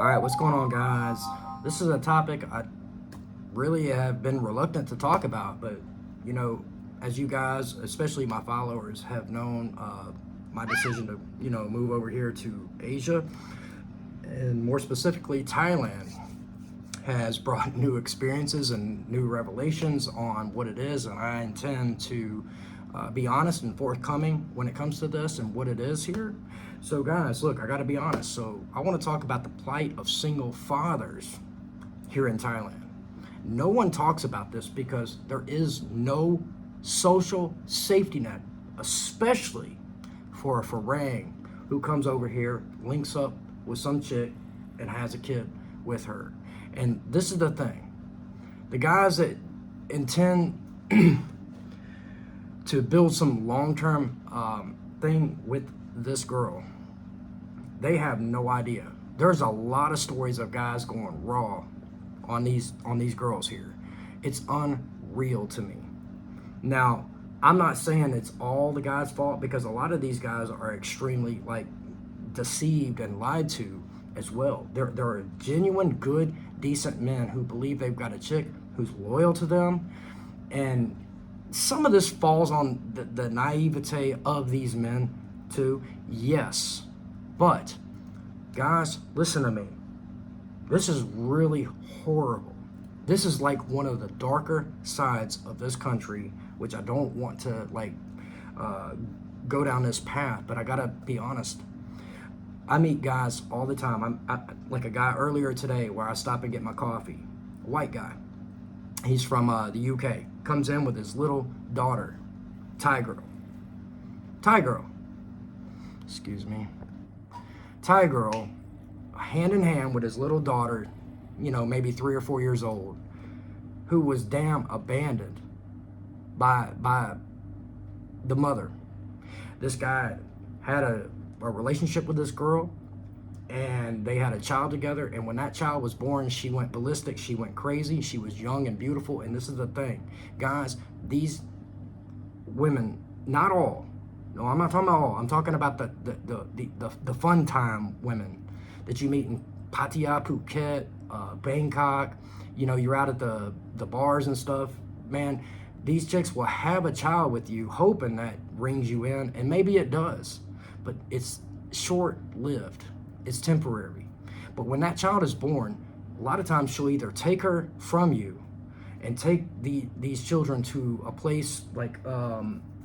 All right, what's going on, guys? This is a topic I really have been reluctant to talk about, but you know, as you guys, especially my followers, have known my decision to move over here to Asia, and more specifically Thailand, has brought new experiences and new revelations on what it is, and I intend to be honest and forthcoming when it comes to this and what it is here. So guys, look, I gotta be honest. So I wanna talk about the plight of single fathers here in Thailand. No one talks about this because there is no social safety net, especially for a Farang who comes over here, links up with some chick, and has a kid with her. And this is the thing. The guys that intend to build some long-term thing with this girl, they have no idea. There's a lot of stories of guys going raw on these girls here. It's unreal to me. Now, I'm not saying it's all the guy's fault, because a lot of these guys are extremely deceived and lied to as well. There are genuine, good, decent men who believe they've got a chick who's loyal to them, and some of this falls on the naivete of these men too, yes. But guys, listen to me. This is really horrible. This is like one of the darker sides of this country, which I don't want to go down this path, but I gotta be honest. I meet guys all the time. Like a guy earlier today where I stop and get my coffee, a white guy. He's from the UK. Comes in with his little daughter, Thai girl, excuse me. Thai girl, hand in hand with his little daughter, maybe 3 or 4 years old, who was damn abandoned by the mother. This guy had a relationship with this girl, and they had a child together, and when that child was born, she went ballistic, she went crazy, she was young and beautiful. And this is the thing, guys, these women, not all, no, I'm not talking about all, I'm talking about the fun time women that you meet in Pattaya, Phuket, Bangkok, you're out at the bars and stuff. Man, these chicks will have a child with you hoping that rings you in, and maybe it does, but it's short-lived. It's temporary. But when that child is born, a lot of times she'll either take her from you and take these children to a place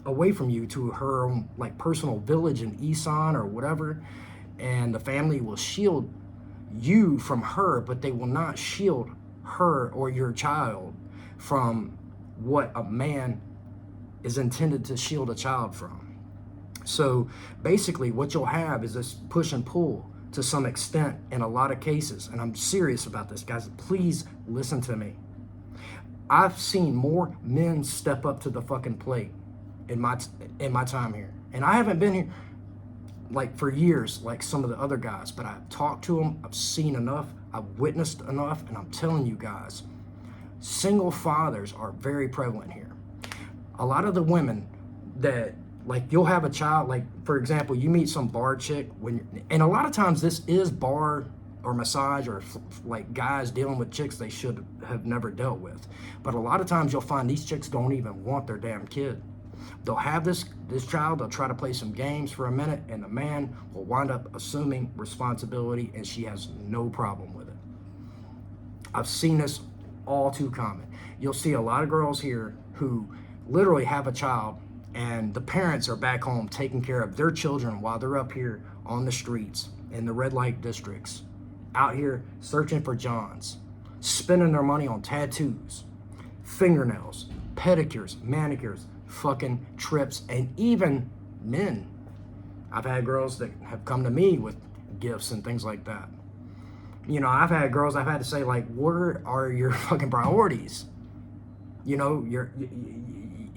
away from you, to her own personal village in Isan or whatever, and the family will shield you from her, but they will not shield her or your child from what a man is intended to shield a child from. So basically what you'll have is this push and pull to some extent in a lot of cases. And I'm serious about this, guys. Please listen to me. I've seen more men step up to the fucking plate in my time here. And I haven't been here for years like some of the other guys, but I've talked to them, I've seen enough, I've witnessed enough, and I'm telling you guys, single fathers are very prevalent here. A lot of the women that you'll have a child, for example, you meet some bar chick, and a lot of times this is bar or massage or guys dealing with chicks they should have never dealt with. But a lot of times you'll find these chicks don't even want their damn kid. They'll have this child, they'll try to play some games for a minute, and the man will wind up assuming responsibility, and she has no problem with it. I've seen this all too common. You'll see a lot of girls here who literally have a child, and the parents are back home taking care of their children while they're up here on the streets in the red light districts, out here searching for Johns, spending their money on tattoos, fingernails, pedicures, manicures, fucking trips, and even men. I've had girls that have come to me with gifts and things like that. I've had girls I've had to say, what are your fucking priorities?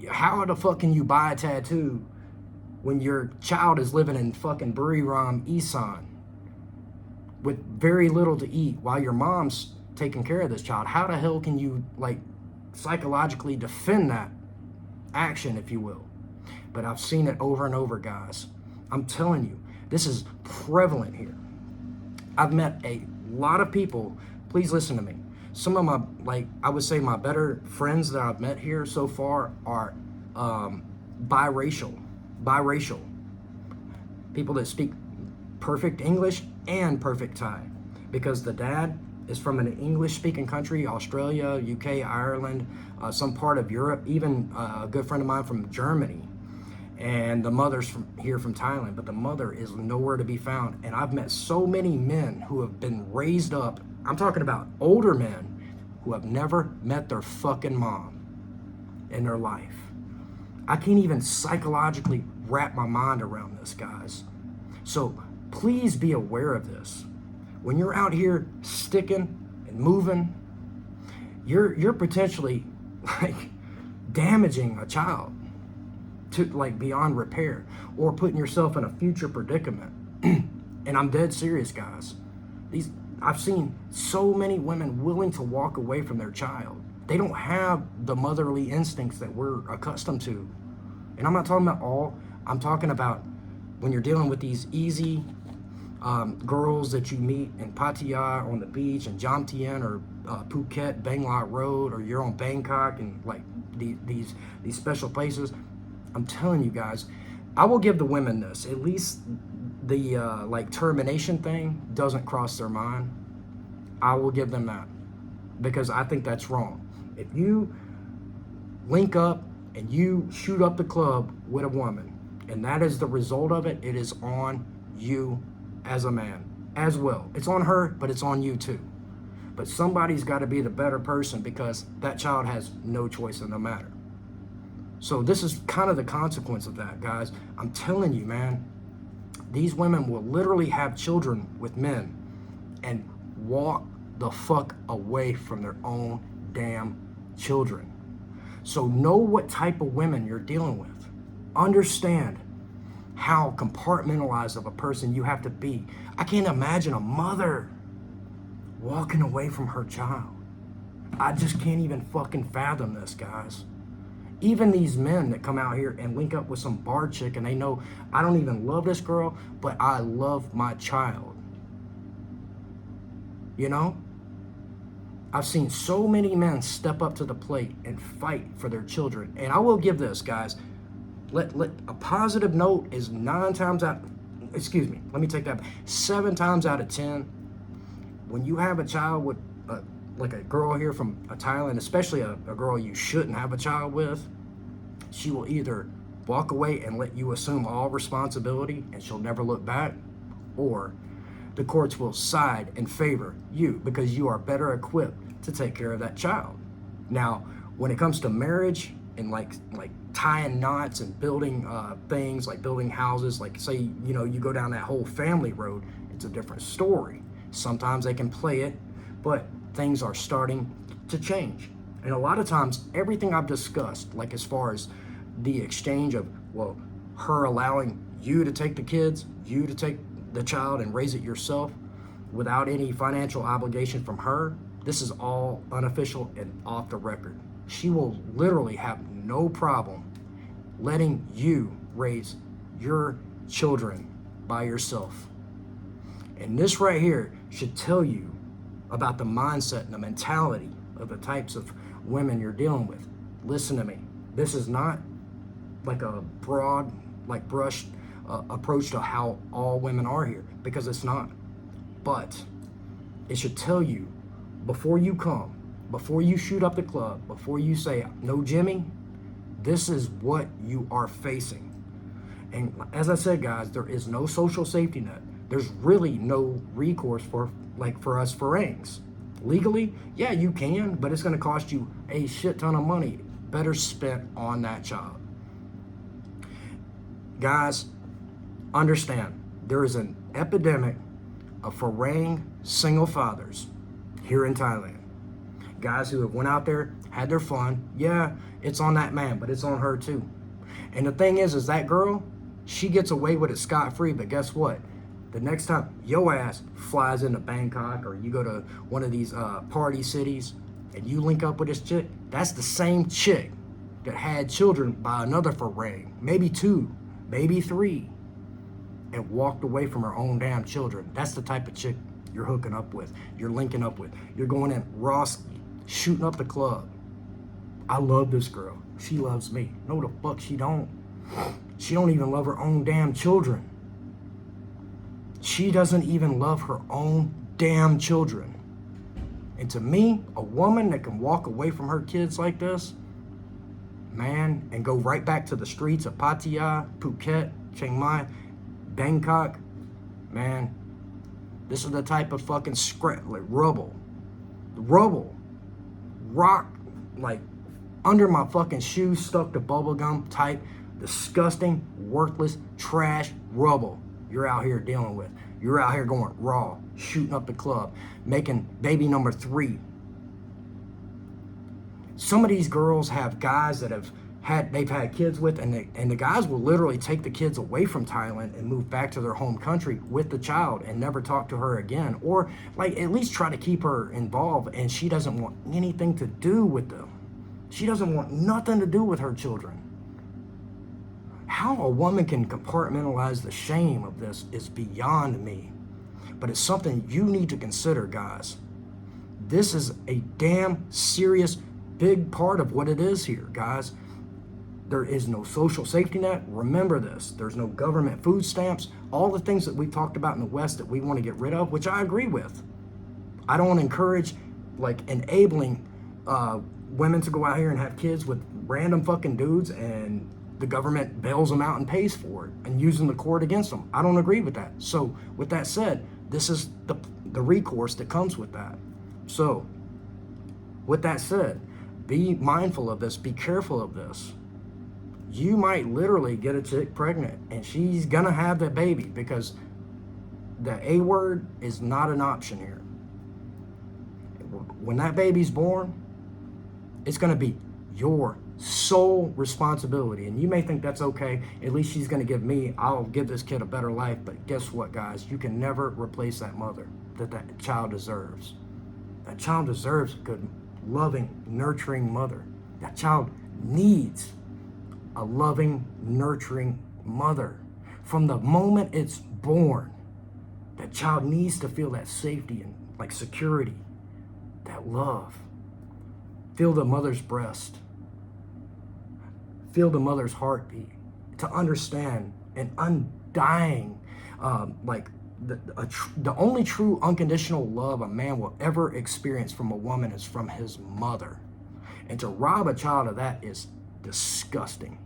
How the fuck can you buy a tattoo when your child is living in fucking Buriram, Isan, with very little to eat while your mom's taking care of this child? How the hell can you psychologically defend that action, if you will? But I've seen it over and over, guys. I'm telling you, this is prevalent here. I've met a lot of people, please listen to me. Some of my, like, I would say my better friends that I've met here so far are biracial. People that speak perfect English and perfect Thai, because the dad is from an English-speaking country, Australia, UK, Ireland, some part of Europe, even a good friend of mine from Germany, and the mother's here from Thailand, but the mother is nowhere to be found. And I've met so many men who have been raised up, I'm talking about older men, who have never met their fucking mom in their life. I can't even psychologically wrap my mind around this, guys. So please be aware of this. When you're out here sticking and moving, you're potentially like damaging a child to like beyond repair, or putting yourself in a future predicament. And I'm dead serious, guys. I've seen so many women willing to walk away from their child. They don't have the motherly instincts that we're accustomed to. And I'm not talking about all, I'm talking about when you're dealing with these easy girls that you meet in Pattaya on the beach, in Jomtien or Phuket, Bangla Road, or you're on Bangkok and like these special places. I'm telling you guys, I will give the women this. At least the like termination thing doesn't cross their mind. I will give them that, because I think that's wrong. If you link up and you shoot up the club with a woman, and that is the result of it, it is on you as a man as well. It's on her, but it's on you too. But somebody's got to be the better person, because that child has no choice in the matter. So this is kind of the consequence of that, guys. I'm telling you, man, these women will literally have children with men and walk the fuck away from their own damn children. So know what type of women you're dealing with. Understand how compartmentalized of a person you have to be. I can't imagine a mother walking away from her child. I just can't even fucking fathom this, guys. Even these men that come out here and link up with some bar chick and they know, I don't even love this girl, but I love my child. You know? I've seen so many men step up to the plate and fight for their children. And I will give this, guys. Let a positive note is 7 times out of 10, when you have a child with like a girl here from Thailand, especially a girl you shouldn't have a child with, she will either walk away and let you assume all responsibility and she'll never look back, or the courts will side and favor you because you are better equipped to take care of that child. Now, when it comes to marriage and like tying knots and building things, like building houses, like say, you know, you go down that whole family road, it's a different story. Sometimes they can play it, but things are starting to change. And a lot of times, everything I've discussed, like as far as the exchange of, well, her allowing you to take the kids, you to take the child and raise it yourself without any financial obligation from her, this is all unofficial and off the record. She will literally have no problem letting you raise your children by yourself. And this right here should tell you about the mindset and the mentality of the types of women you're dealing with. Listen to me. This is not like a broad, like brushed approach to how all women are here, because it's not. But it should tell you before you come, before you shoot up the club, before you say, no, Jimmy, this is what you are facing. And as I said, guys, there is no social safety net. There's really no recourse for us forangs. Legally, yeah, you can, but it's going to cost you a shit ton of money, better spent on that child. Guys, understand, there is an epidemic of forang single fathers here in Thailand. Guys who have went out there, had their fun. Yeah, it's on that man, but it's on her too. And the thing is that girl, she gets away with it scot-free, but guess what? The next time your ass flies into Bangkok, or you go to one of these party cities and you link up with this chick, that's the same chick that had children by another forang, maybe 2, maybe 3, and walked away from her own damn children. That's the type of chick you're hooking up with, you're linking up with, you're going in raw, shooting up the club. I love this girl. She loves me. No, the fuck she don't. She don't even love her own damn children. She doesn't even love her own damn children. And to me, a woman that can walk away from her kids like this, man, and go right back to the streets of Pattaya, Phuket, Chiang Mai, Bangkok, man, this is the type of fucking rubble, rock, like under my fucking shoes stuck to bubblegum type, disgusting, worthless, trash rubble you're out here dealing with. You're out here going raw, shooting up the club, making baby number 3. Some of these girls have guys that they've had kids with, and the guys will literally take the kids away from Thailand and move back to their home country with the child and never talk to her again, or like at least try to keep her involved, and she doesn't want anything to do with them. She doesn't want nothing to do with her children. How a woman can compartmentalize the shame of this is beyond me, but it's something you need to consider, guys. This is a damn serious, big part of what it is here, guys. There is no social safety net. Remember this. There's no government food stamps. All the things that we talked about in the West that we want to get rid of, which I agree with. I don't encourage like enabling women to go out here and have kids with random fucking dudes and the government bails them out and pays for it and using the court against them. I don't agree with that. So with that said, this is the recourse that comes with that. So with that said, be mindful of this. Be careful of this. You might literally get a chick pregnant and she's gonna have that baby because the A word is not an option here. When that baby's born, it's gonna be your sole responsibility. And you may think that's okay. At least she's gonna give me, I'll give this kid a better life. But guess what, guys? You can never replace that mother that child deserves. That child deserves a good, loving, nurturing mother. That child needs a loving, nurturing mother. From the moment it's born, that child needs to feel that safety and like security, that love. Feel the mother's breast. Feel the mother's heartbeat. To understand an undying, the only true unconditional love a man will ever experience from a woman is from his mother. And to rob a child of that is disgusting.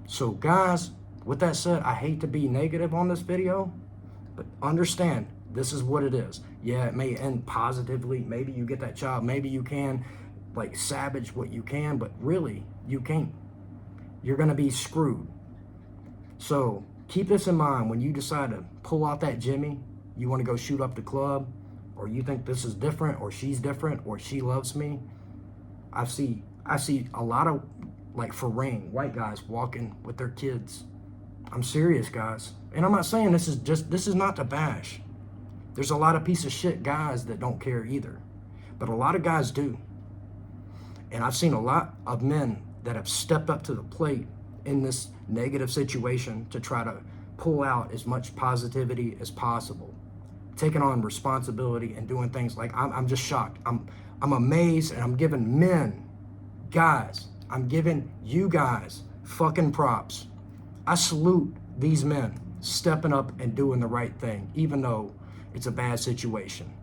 So guys, with that said, I hate to be negative on this video, but understand this is what it is. Yeah, it may end positively. Maybe you get that child. Maybe you can like savage what you can, but really you can't. You're going to be screwed. So keep this in mind when you decide to pull out that Jimmy, you want to go shoot up the club, or you think this is different, or she's different, or she loves me. I see a lot of like foreign white guys walking with their kids. I'm serious, guys. And I'm not saying this is not to bash. There's a lot of piece of shit guys that don't care either. But a lot of guys do. And I've seen a lot of men that have stepped up to the plate in this negative situation to try to pull out as much positivity as possible. Taking on responsibility and doing things like, I'm just shocked. I'm amazed, and I'm giving men, guys, I'm giving you guys fucking props. I salute these men stepping up and doing the right thing, even though it's a bad situation.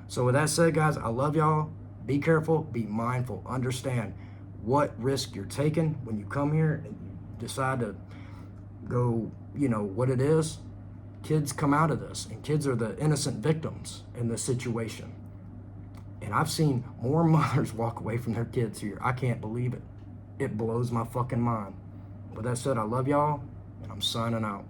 So with that said, guys, I love y'all. Be careful, be mindful, understand what risk you're taking when you come here and you decide to go, what it is. Kids come out of this, and kids are the innocent victims in this situation. And I've seen more mothers walk away from their kids here. I can't believe it. It blows my fucking mind. With that said, I love y'all, and I'm signing out.